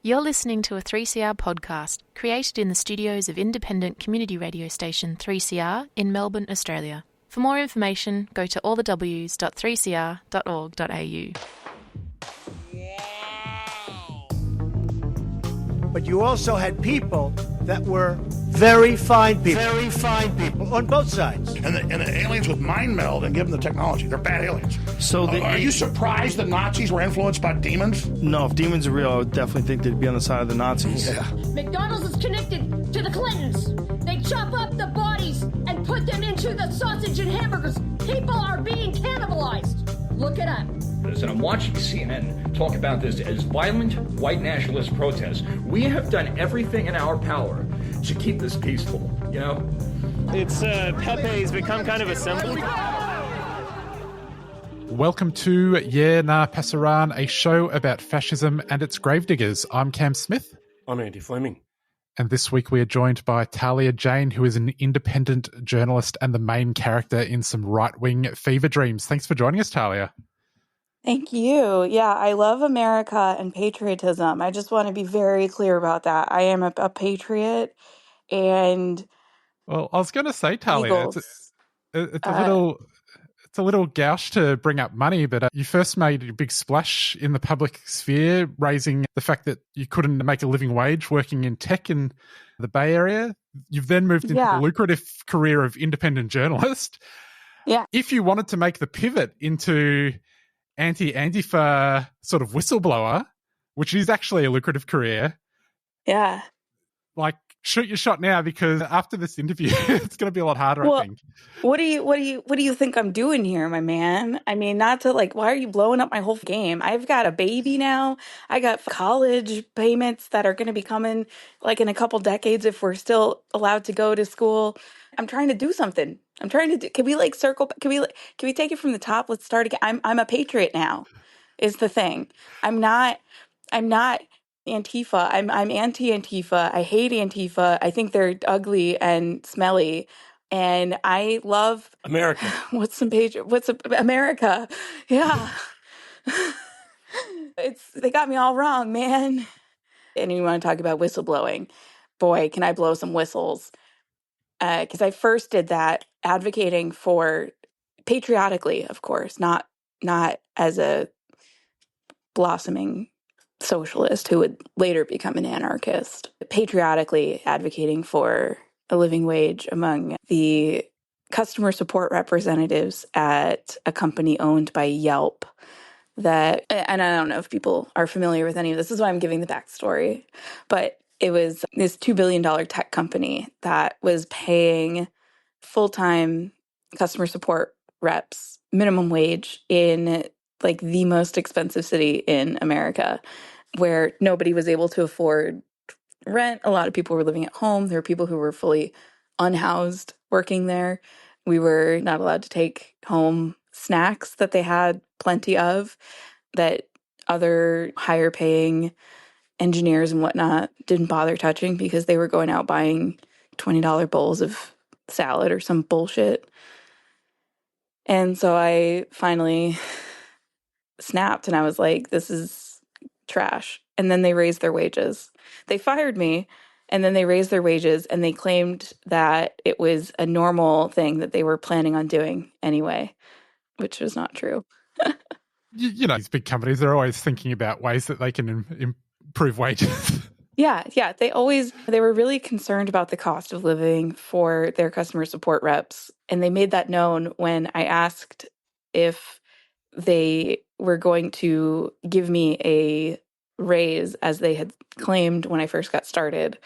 You're listening to a 3CR podcast created in the studios of independent community radio station 3CR in Melbourne, Australia. For more information, go to allthews.3cr.org.au. But you also had people that were very fine people. Very fine people on both sides. And the aliens would mind meld and give them the technology. They're bad aliens. So are you surprised that Nazis were influenced by demons? No, if demons are real, I would definitely think they'd be on the side of the Nazis. Yeah. McDonald's is connected to the Clintons. They chop up the bodies and put them into the sausage and hamburgers. People are being cannibalized. Look it up. And I'm watching CNN talk about this as violent white nationalist protests. We have done everything in our power to keep this peaceful, you know? It's Pepe's become kind of a symbol. Welcome to Yeah Nah Pasaran, a show about fascism and its gravediggers. I'm Cam Smith. I'm Andy Fleming. And this week we are joined by Talia Jane, who is an independent journalist and the main character in some right-wing fever dreams. Thanks for joining us, Talia. Thank you. Yeah, I love America and patriotism. I just want to be very clear about that. I am a patriot and well, I was going to say, Talia, it's a little gauche to bring up money, but you first made a big splash in the public sphere, raising the fact that you couldn't make a living wage working in tech in the Bay Area. You've then moved into the lucrative career of independent journalist. Yeah. If you wanted to make the pivot into anti-Antifa sort of whistleblower, which is actually a lucrative career. Yeah. Like, shoot your shot now, because after this interview, it's going to be a lot harder, I think. What do you think I'm doing here, my man? I mean, not to why are you blowing up my whole game? I've got a baby now. I got college payments that are going to be coming in a couple decades if we're still allowed to go to school. I'm trying to do something. Can we circle? Can we take it from the top? Let's start again. I'm a patriot now, is the thing. I'm not Antifa. I'm anti-Antifa. I hate Antifa. I think they're ugly and smelly. And I love America. What's America? Yeah. They got me all wrong, man. And you want to talk about whistleblowing. Boy, can I blow some whistles. Because I first did that advocating for, patriotically, of course, not as a blossoming socialist who would later become an anarchist, patriotically advocating for a living wage among the customer support representatives at a company owned by Yelp. And I don't know if people are familiar with any of this. This is why I'm giving the backstory. But it was this $2 billion tech company that was paying full-time customer support reps minimum wage in the most expensive city in America, where nobody was able to afford rent. A lot of people were living at home. There were people who were fully unhoused working there. We were not allowed to take home snacks that they had plenty of, that other higher paying engineers and whatnot didn't bother touching because they were going out buying $20 bowls of salad or some bullshit. And so I finally snapped and I was like, this is trash. And then they raised their wages. They fired me and then they raised their wages and they claimed that it was a normal thing that they were planning on doing anyway, which was not true. You know, these big companies are always thinking about ways that they can improve wages. Yeah. They were really concerned about the cost of living for their customer support reps. And they made that known when I asked if they were going to give me a raise, as they had claimed when I first got started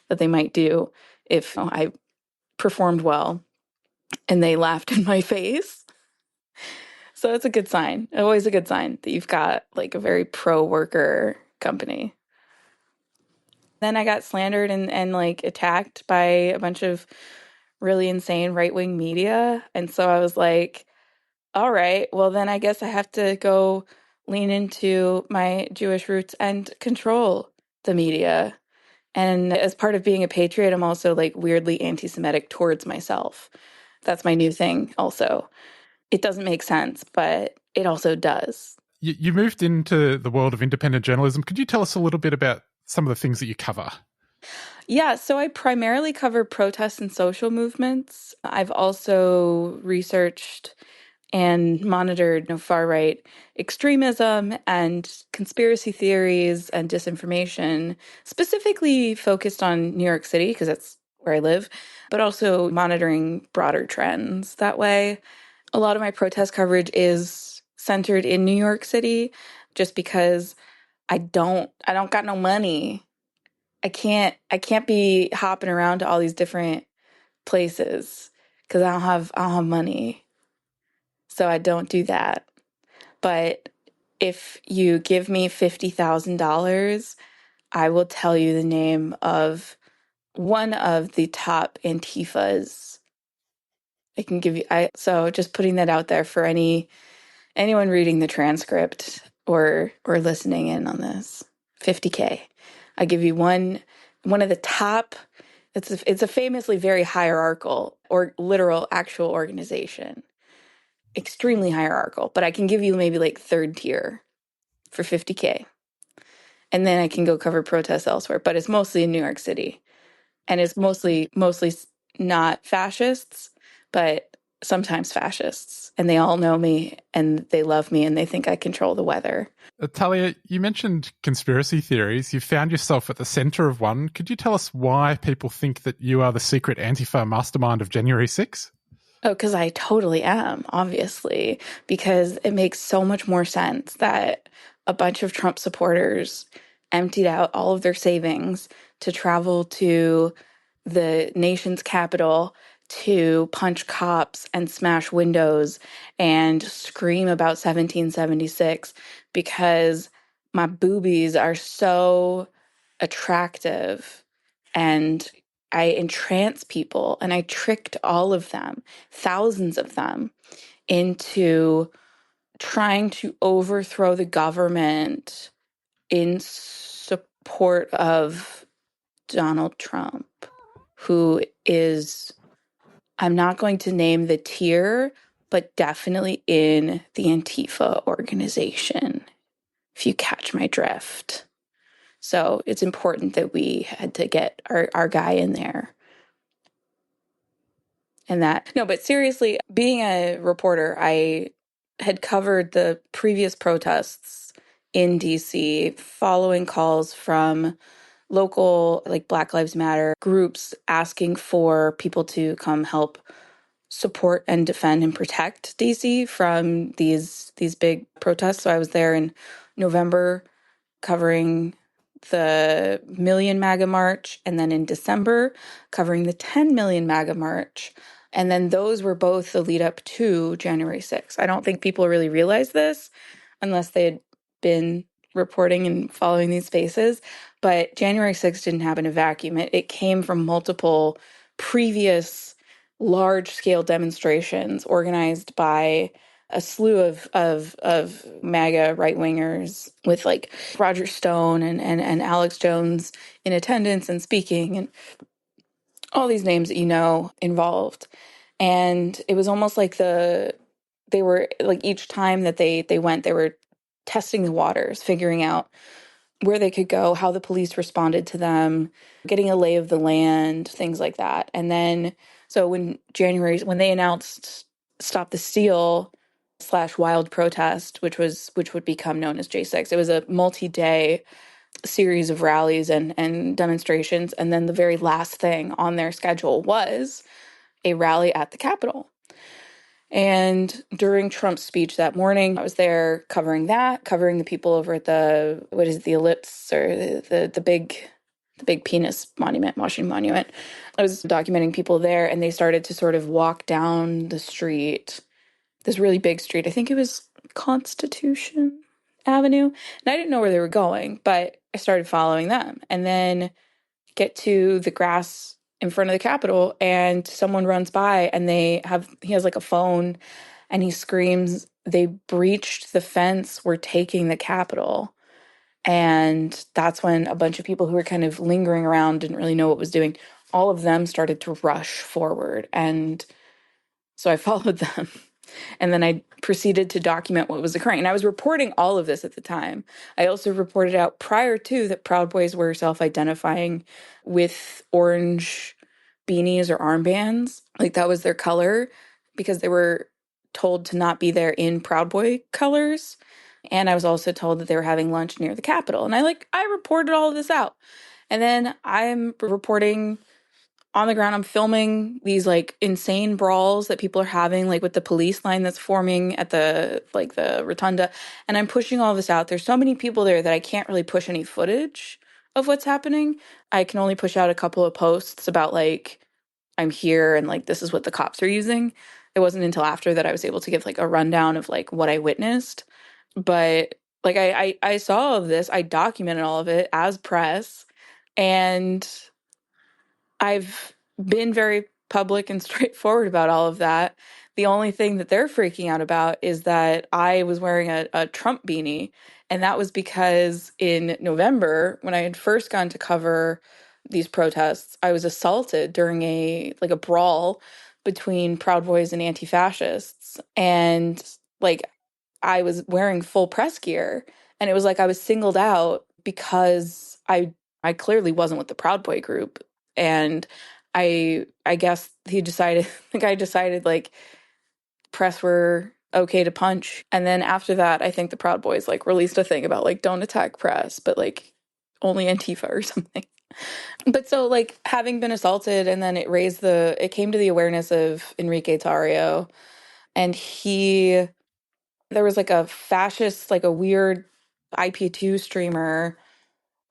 that they might do if I performed well. And they laughed in my face. So it's a good sign. Always a good sign that you've got a very pro-worker company. Then I got slandered and attacked by a bunch of really insane right-wing media. And so I was like, all right, well, then I guess I have to go lean into my Jewish roots and control the media. And as part of being a patriot, I'm also weirdly anti-Semitic towards myself. That's my new thing also. It doesn't make sense, but it also does. You moved into the world of independent journalism. Could you tell us a little bit about some of the things that you cover? Yeah, so I primarily cover protests and social movements. I've also researched and monitored far-right extremism and conspiracy theories and disinformation, specifically focused on New York City, because that's where I live, but also monitoring broader trends that way. A lot of my protest coverage is centered in New York City, just because I don't got no money. I can't be hopping around to all these different places because I don't have money. So I don't do that. But if you give me $50,000, I will tell you the name of one of the top Antifas. I can give you so just putting that out there for anyone reading the transcript or listening in on this. 50K. I give you one of the top. It's a famously very hierarchical or literal actual organization. Extremely hierarchical, but I can give you maybe like third tier for 50K. And then I can go cover protests elsewhere, but it's mostly in New York City. And it's mostly not fascists, but sometimes fascists. And they all know me and they love me and they think I control the weather. Talia, you mentioned conspiracy theories. You found yourself at the center of one. Could you tell us why people think that you are the secret Antifa mastermind of January 6th? Oh, because I totally am, obviously, because it makes so much more sense that a bunch of Trump supporters emptied out all of their savings to travel to the nation's capital to punch cops and smash windows and scream about 1776 because my boobies are so attractive and I entranced people and I tricked all of them, thousands of them, into trying to overthrow the government in support of Donald Trump, who is, I'm not going to name the tier, but definitely in the Antifa organization, if you catch my drift. So it's important that we had to get our guy in there. And that, no, but seriously, being a reporter, I had covered the previous protests in DC, following calls from local, like Black Lives Matter groups asking for people to come help support and defend and protect DC from these big protests. So I was there in November covering the Million MAGA March, and then in December covering the 10 Million MAGA March. And then those were both the lead up to January 6th. I don't think people really realize this unless they had been reporting and following these spaces. But January 6th didn't happen in a vacuum. It came from multiple previous large-scale demonstrations organized by a slew of MAGA right-wingers with like Roger Stone and Alex Jones in attendance and speaking and all these names that you know involved. And it was almost like they were like each time that they went, they were testing the waters, figuring out where they could go, how the police responded to them, getting a lay of the land, things like that. And then, so when they announced Stop the Steal / Wild Protest, which would become known as J6, it was a multi-day series of rallies and demonstrations. And then the very last thing on their schedule was a rally at the Capitol. And during Trump's speech that morning, I was there covering the people over at the ellipse or the big penis monument, Washington Monument. I was documenting people there, and they started to sort of walk down the street, this really big street. I think it was Constitution Avenue. And I didn't know where they were going, but I started following them. And then get to the grass in front of the Capitol, and someone runs by and he has like a phone, and he screams, "They breached the fence. We're taking the Capitol." And that's when a bunch of people who were kind of lingering around, didn't really know what was doing, all of them started to rush forward. And so I followed them. And then I proceeded to document what was occurring. And I was reporting all of this at the time. I also reported out prior to that Proud Boys were self-identifying with orange beanies or armbands. Like that was their color because they were told to not be there in Proud Boy colors. And I was also told that they were having lunch near the Capitol. And I reported all of this out. And then I'm reporting on the ground. I'm filming these like insane brawls that people are having, like with the police line that's forming at the rotunda. And I'm pushing all this out. There's so many people there that I can't really push any footage of what's happening. I can only push out a couple of posts about like, I'm here and like, this is what the cops are using. It wasn't until after that I was able to give like a rundown of like what I witnessed. But like, I saw all of this. I documented all of it as press. And I've been very public and straightforward about all of that. The only thing that they're freaking out about is that I was wearing a Trump beanie. And that was because in November, when I had first gone to cover these protests, I was assaulted during a brawl between Proud Boys and anti-fascists. And like I was wearing full press gear. And it was like I was singled out because I clearly wasn't with the Proud Boy group. And I guess he decided, the guy decided like press were okay to punch. And then after that, I think the Proud Boys like released a thing about like don't attack press, but like only Antifa or something. But so like having been assaulted, and then it came to the awareness of Enrique Tarrio, and there was like a fascist, like a weird IP2 streamer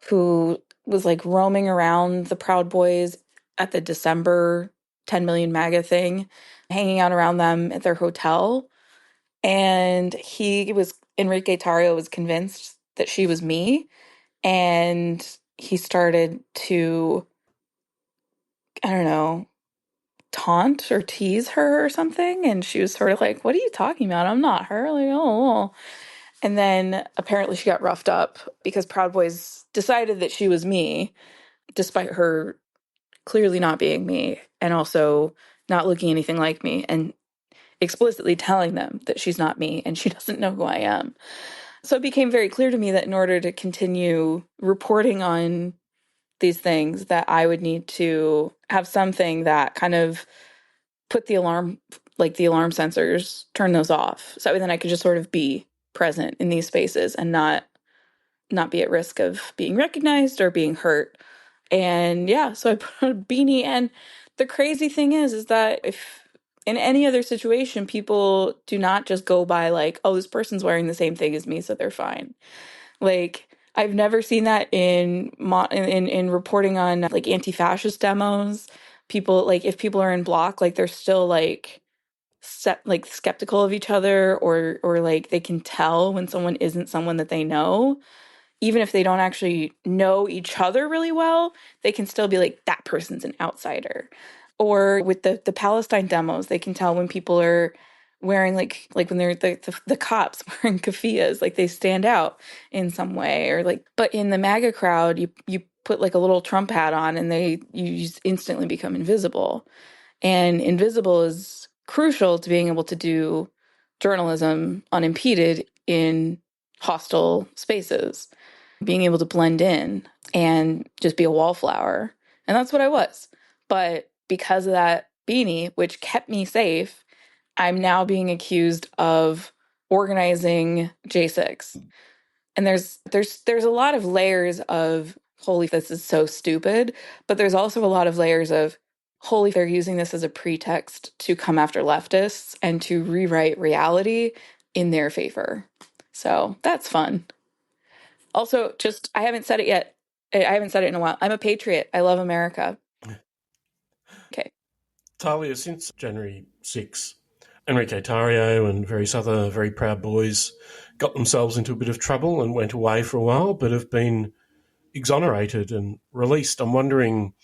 who was like roaming around the Proud Boys at the December 10 million MAGA thing, hanging out around them at their hotel. And Enrique Tarrio was convinced that she was me. And he started to, I don't know, taunt or tease her or something. And she was sort of like, what are you talking about? I'm not her. Like, oh. And then apparently she got roughed up because Proud Boys decided that she was me, despite her clearly not being me and also not looking anything like me, and explicitly telling them that she's not me and she doesn't know who I am. So it became very clear to me that in order to continue reporting on these things, that I would need to have something that kind of put the alarm sensors, turn those off. So then I could just sort of be present in these spaces and not be at risk of being recognized or being hurt. And yeah, so I put on a beanie. And the crazy thing is that if in any other situation, people do not just go by like, oh, this person's wearing the same thing as me, so they're fine. Like, I've never seen that in reporting on like anti-fascist demos. People, like, if people are in block, like they're still like skeptical of each other, or like they can tell when someone isn't someone that they know. Even if they don't actually know each other really well, they can still be like, that person's an outsider. Or with the Palestine demos, they can tell when people are wearing like when they're the cops wearing keffiyehs, like they stand out in some way. Or like, but in the MAGA crowd, you put like a little Trump hat on and you just instantly become invisible. And invisible is crucial to being able to do journalism unimpeded in hostile spaces, being able to blend in and just be a wallflower. And that's what I was. But because of that beanie, which kept me safe, I'm now being accused of organizing J6. And there's a lot of layers of, holy, this is so stupid. But there's also a lot of layers of, holy, they're using this as a pretext to come after leftists and to rewrite reality in their favor. So that's fun. Also, I haven't said it yet. I haven't said it in a while. I'm a patriot. I love America. Okay. Talia, since January 6, Enrique Tarrio and various other very proud boys got themselves into a bit of trouble and went away for a while, but have been exonerated and released. I'm wondering,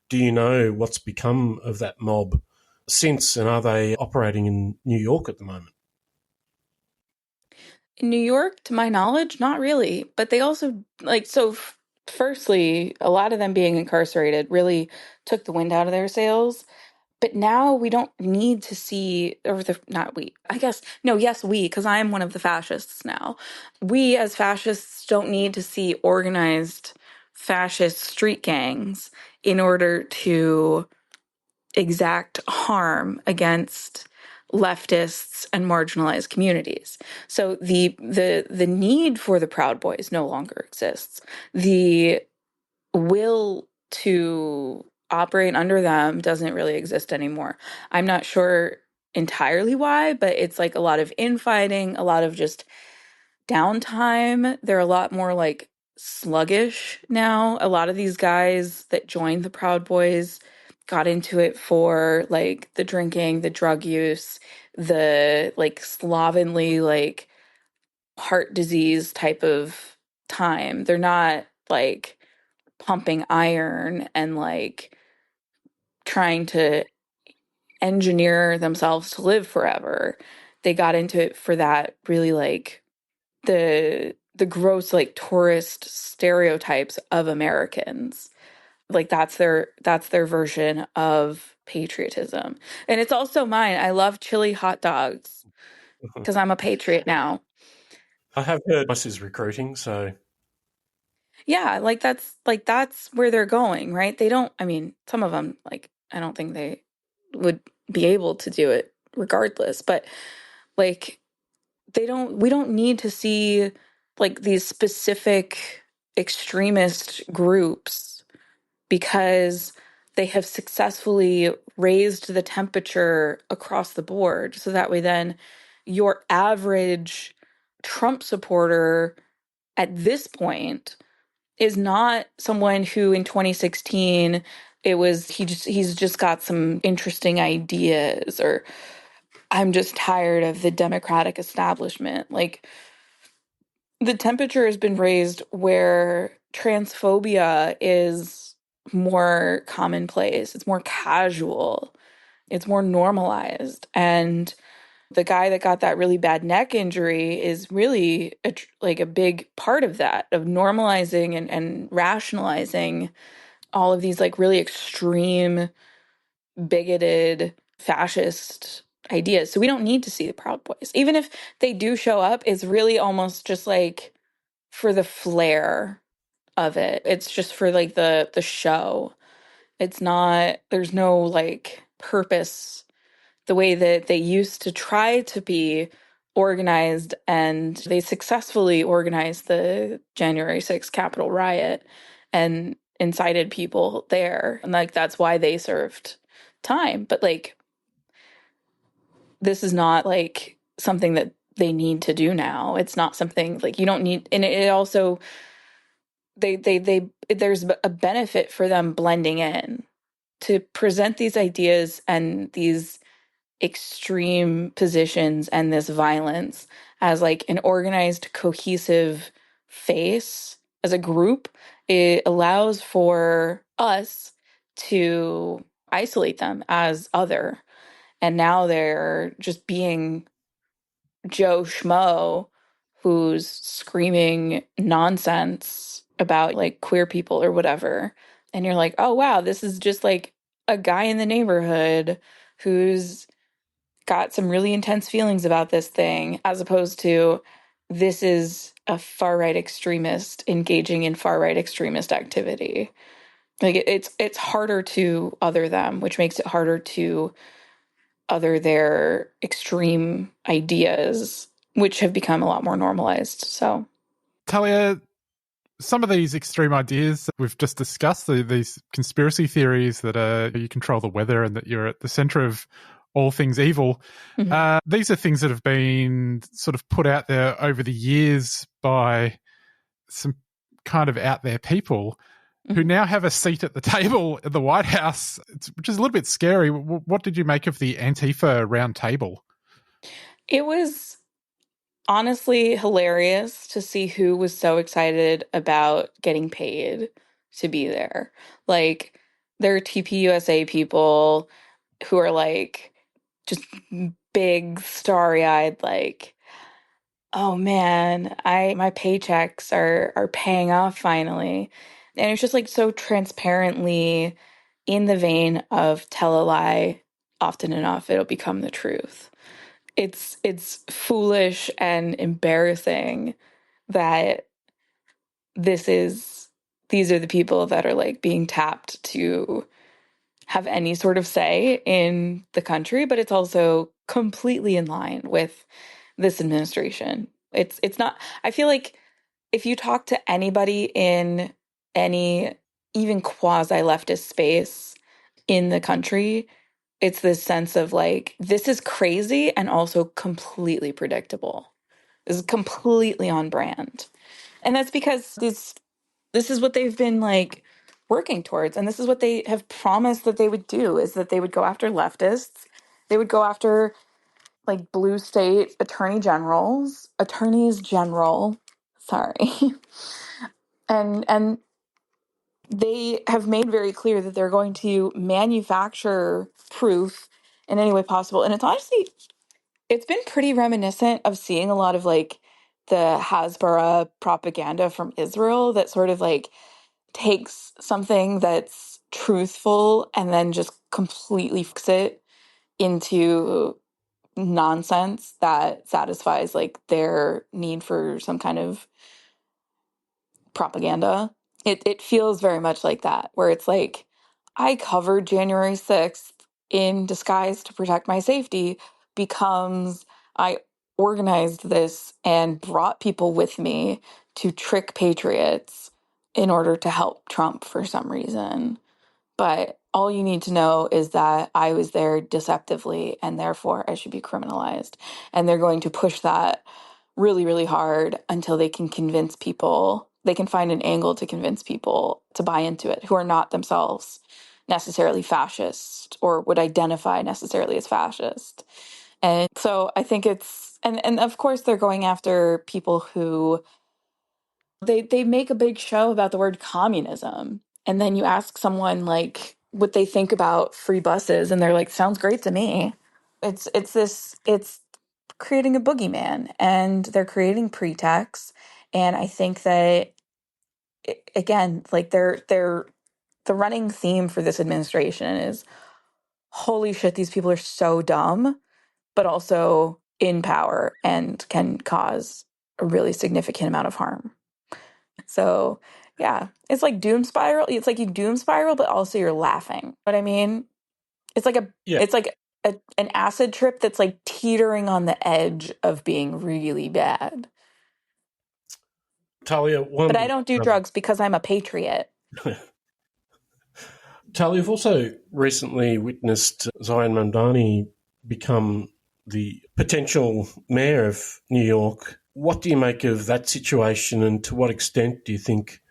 do you know what's become of that mob since, and are they operating in New York at the moment? In New York, to my knowledge, not really. But they also, firstly, a lot of them being incarcerated really took the wind out of their sails, But now we don't need to see, or not we, I guess, no, yes, we, because I'm one of the fascists now. We as fascists don't need to see organized fascist street gangs in order to exact harm against leftists and marginalized communities. So the need for the Proud Boys no longer exists. The will to operate under them doesn't really exist anymore. I'm not sure entirely why, but it's like a lot of infighting, a lot of just downtime. They're a lot more like sluggish now. A lot of these guys that joined the Proud Boys got into it for like the drinking, the drug use, the like slovenly, like heart disease type of time. They're not like pumping iron and like trying to engineer themselves to live forever. They got into it for that really like the gross like tourist stereotypes of Americans. Like that's their version of patriotism. And it's also mine. I love chili hot dogs because I'm a patriot now. I have heard us is recruiting, so Yeah, like that's where they're going, right? They don't, I mean, some of them like I don't think they would be able to do it regardless, but like we don't need to see like these specific extremist groups because they have successfully raised the temperature across the board. So that way then your average Trump supporter at this point is not someone who in 2016 he's just got some interesting ideas, or I'm just tired of the Democratic establishment. Like the temperature has been raised where transphobia is more commonplace, it's more casual, it's more normalized. And the guy that got that really bad neck injury is really like a big part of that, of normalizing and rationalizing all of these like really extreme, bigoted, fascist ideas. So we don't need to see the Proud Boys. Even if they do show up, it's really almost just like for the flair of it. It's just for like the show. It's not, there's no like purpose the way that they used to try to be organized, and they successfully organized the January 6th Capitol riot and incited people there. And like that's why they served time. But like this is not like something that they need to do now. It's not something like you don't need, and it also they there's a benefit for them blending in to present these ideas and these extreme positions and this violence as like an organized, cohesive face as a group. It allows for us to isolate them as other. And now they're just being Joe Schmo who's screaming nonsense about like queer people or whatever. And you're like, oh, wow, this is just like a guy in the neighborhood who's got some really intense feelings about this thing, as opposed to this is a far-right extremist engaging in far-right extremist activity. Like it's harder to other them, which makes it harder to other their extreme ideas, which have become a lot more normalized. So, Talia, some of these extreme ideas we've just discussed, these conspiracy theories that you control the weather and that you're at the center of all things evil, these are things that have been sort of put out there over the years by some kind of out there people who now have a seat at the table at the White House, which is a little bit scary. What did you make of the Antifa round table? It was honestly hilarious to see who was so excited about getting paid to be there. Like, there are TPUSA people who are like just big, starry-eyed, like, oh man, my paychecks are paying off finally. And it's just like so transparently in the vein of tell a lie, often enough, it'll become the truth. It's foolish and embarrassing that these are the people that are like being tapped to have any sort of say in the country, but it's also completely in line with this administration. It's not, I feel like if you talk to anybody in any even quasi-leftist space in the country, it's this sense of like, this is crazy and also completely predictable. This is completely on brand. And that's because this is what they've been like working towards. And this is what they have promised that they would do, is that they would go after leftists. They would go after like blue state attorneys general, sorry. and they have made very clear that they're going to manufacture proof in any way possible. And it's been pretty reminiscent of seeing a lot of like the Hasbara propaganda from Israel that sort of like takes something that's truthful and then just completely fix it into nonsense that satisfies like their need for some kind of propaganda. It feels very much like that, where it's like, I covered January 6th in disguise to protect my safety because I organized this and brought people with me to trick patriots in order to help Trump for some reason. But all you need to know is that I was there deceptively and therefore I should be criminalized. And they're going to push that really, really hard until they can convince people, they can find an angle to convince people to buy into it who are not themselves necessarily fascist or would identify necessarily as fascist. And so I think and of course they're going after people who they make a big show about the word communism. And then you ask someone like what they think about free buses and they're like, sounds great to me. It's creating a boogeyman and they're creating pretexts. And I think that again, like the running theme for this administration is, holy shit, these people are so dumb, but also in power and can cause a really significant amount of harm. So yeah, it's like doom spiral. It's like you doom spiral, but also you're laughing. What I mean? It's like an acid trip that's like teetering on the edge of being really bad. Talia, but I don't do drugs because I'm a patriot. Talia, you've also recently witnessed Zoran Mamdani become the potential mayor of New York. What do you make of that situation, and to what extent do you think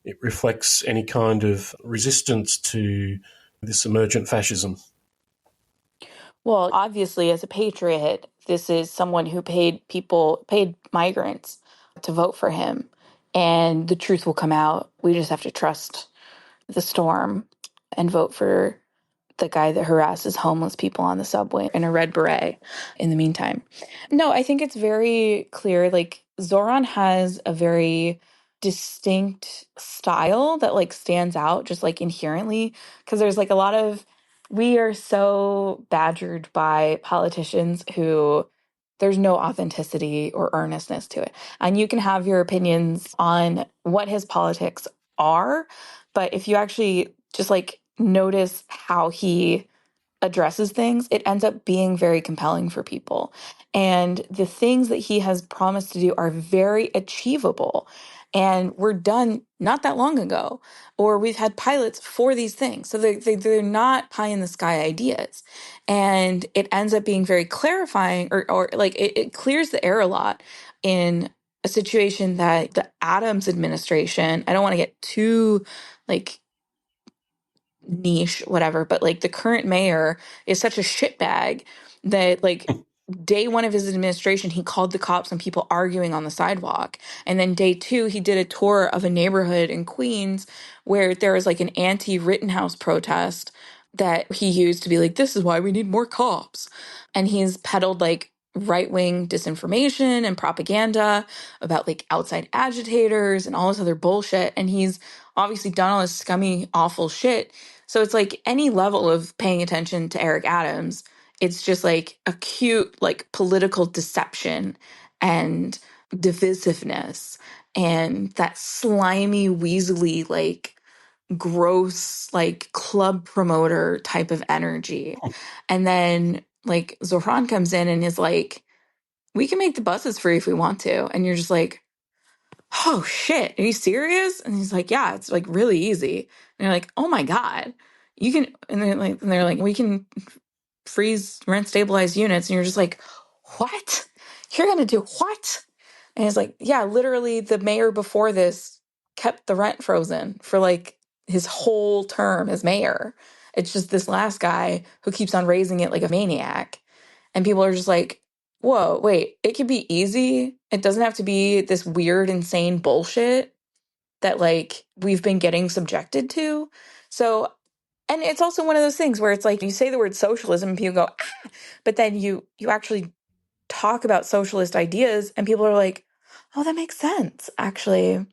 it reflects any kind of resistance to this emergent fascism? Well, obviously, as a patriot, this is someone who paid migrants to vote for him. And the truth will come out. We just have to trust the storm and vote for the guy that harasses homeless people on the subway in a red beret in the meantime. No, I think it's very clear. Like, Zoran has a very distinct style that like stands out just like inherently, because there's like a lot of, we are so badgered by politicians who there's no authenticity or earnestness to it. And you can have your opinions on what his politics are, but if you actually just like notice how he addresses things, it ends up being very compelling for people. And the things that he has promised to do are very achievable. And were done not that long ago, or we've had pilots for these things. So they're not pie in the sky ideas. And it ends up being very clarifying, or like it clears the air a lot in a situation that the Adams administration, I don't want to get too like niche, whatever, but like the current mayor is such a shitbag that like day one of his administration, he called the cops on people arguing on the sidewalk. And then day two, he did a tour of a neighborhood in Queens where there was like an anti-Rittenhouse protest that he used to be like, this is why we need more cops. And he's peddled like right-wing disinformation and propaganda about like outside agitators and all this other bullshit. And he's obviously done all this scummy, awful shit So it's like any level of paying attention to Eric Adams, it's just like acute like political deception and divisiveness and that slimy, weaselly, like gross, like club promoter type of energy. And then like Zohran comes in and is like, we can make the buses free if we want to. And you're just like, oh shit, are you serious? And he's like, yeah, it's like really easy. And you're like, oh my God, you can, and they're like, we can freeze rent stabilized units. And you're just like, what? You're going to do what? And he's like, yeah, literally the mayor before this kept the rent frozen for like his whole term as mayor. It's just this last guy who keeps on raising it like a maniac. And people are just like, whoa, wait, it could be easy. It doesn't have to be this weird, insane bullshit that like we've been getting subjected to. So, and it's also one of those things where it's like you say the word socialism and people go, ah, but then you actually talk about socialist ideas and people are like, oh, that makes sense. Actually,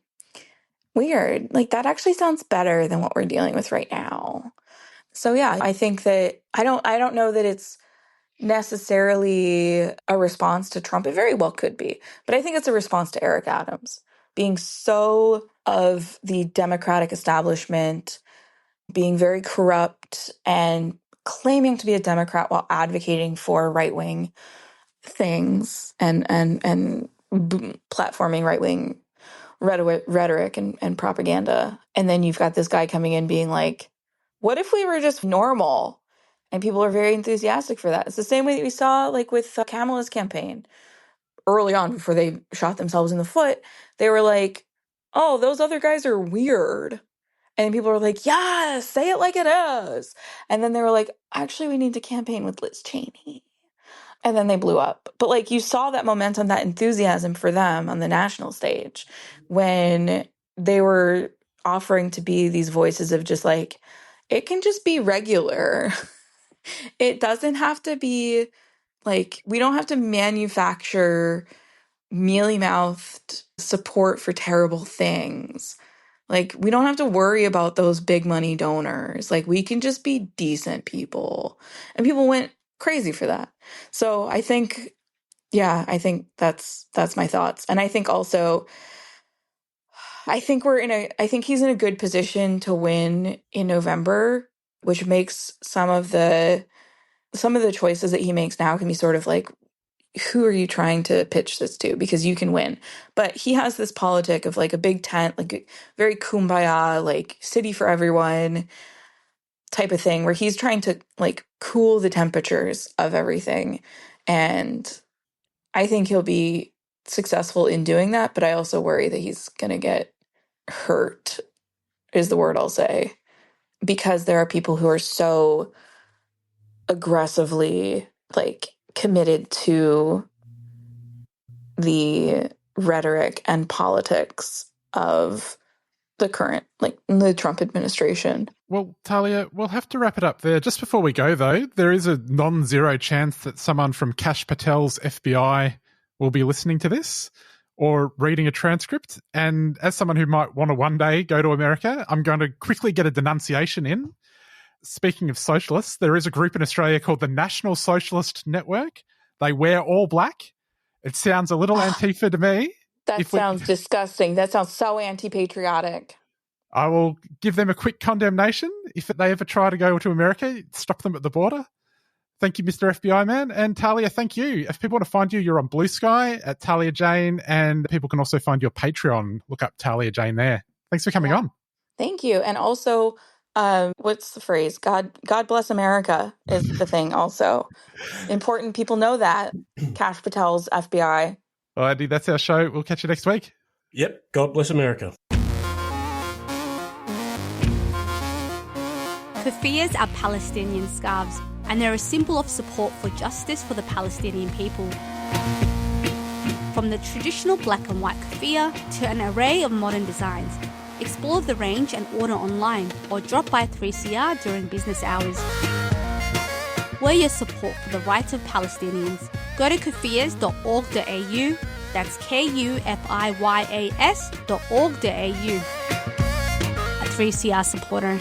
weird. Like that actually sounds better than what we're dealing with right now. So yeah, I think that I don't know that it's necessarily a response to Trump. It very well could be. But I think it's a response to Eric Adams being so of the Democratic establishment, being very corrupt and claiming to be a Democrat while advocating for right-wing things and platforming right-wing rhetoric and propaganda. And then you've got this guy coming in being like, what if we were just normal? And people are very enthusiastic for that. It's the same way that we saw like with Kamala's campaign early on before they shot themselves in the foot. They were like, oh, those other guys are weird. And people were like, yes, say it like it is. And then they were like, actually, we need to campaign with Liz Cheney. And then they blew up. But like you saw that momentum, that enthusiasm for them on the national stage when they were offering to be these voices of just like, it can just be regular. It doesn't have to be like, we don't have to manufacture mealy-mouthed support for terrible things. Like, we don't have to worry about those big money donors. Like, we can just be decent people. And people went crazy for that. So I think, yeah, I think that's my thoughts. And I think also, I think he's in a good position to win in November, which makes some of the choices that he makes now can be sort of like, who are you trying to pitch this to? Because you can win. But he has this politic of like a big tent, like very kumbaya, like city for everyone type of thing, where he's trying to like cool the temperatures of everything. And I think he'll be successful in doing that. But I also worry that he's going to get hurt, is the word I'll say, because there are people who are so aggressively like committed to the rhetoric and politics of the current, like the Trump administration. Well, Talia, we'll have to wrap it up there. Just before we go, though, there is a non-zero chance that someone from Kash Patel's FBI will be listening to this or reading a transcript. And as someone who might want to one day go to America, I'm going to quickly get a denunciation in. Speaking of socialists, there is a group in Australia called the National Socialist Network. They wear all black. It sounds a little Antifa to me. That sounds disgusting. That sounds so anti-patriotic. I will give them a quick condemnation. If they ever try to go to America, stop them at the border. Thank you, Mr. FBI man. And Talia, thank you. If people want to find you, you're on Blue Sky at Talia Jane, and people can also find your Patreon. Look up Talia Jane there. Thanks for coming on. Thank you. And also, what's the phrase? God bless America is the thing also. Important people know that. Kash Patel's FBI. Well, Andy, that's our show. We'll catch you next week. Yep. God bless America. Keffiyehs are Palestinian scarves, and they're a symbol of support for justice for the Palestinian people. From the traditional black and white keffiyeh to an array of modern designs, explore the range and order online or drop by 3CR during business hours. Wear your support for the rights of Palestinians. Go to keffiyehs.org.au, that's KUFIYAS.org.au. A 3CR supporter.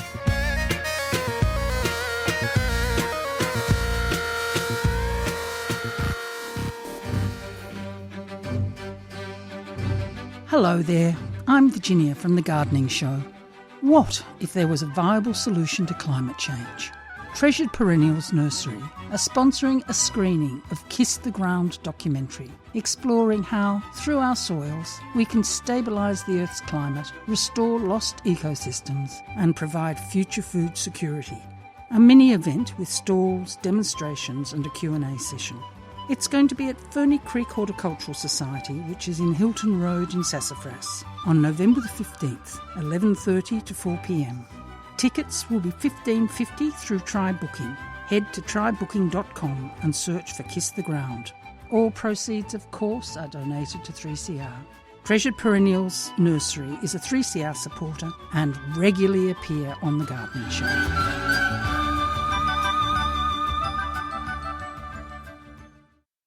Hello there, I'm Virginia from The Gardening Show. What if there was a viable solution to climate change? Treasured Perennials Nursery are sponsoring a screening of Kiss the Ground documentary, exploring how, through our soils, we can stabilise the Earth's climate, restore lost ecosystems and provide future food security. A mini event with stalls, demonstrations and a Q&A session. It's going to be at Ferny Creek Horticultural Society, which is in Hilton Road in Sassafras, on November the 15th, 11:30 to 4 p.m. Tickets will be $15.50 through Try Booking. Head to trybooking.com and search for Kiss the Ground. All proceeds, of course, are donated to 3CR. Treasured Perennials Nursery is a 3CR supporter and regularly appear on The Gardening Show.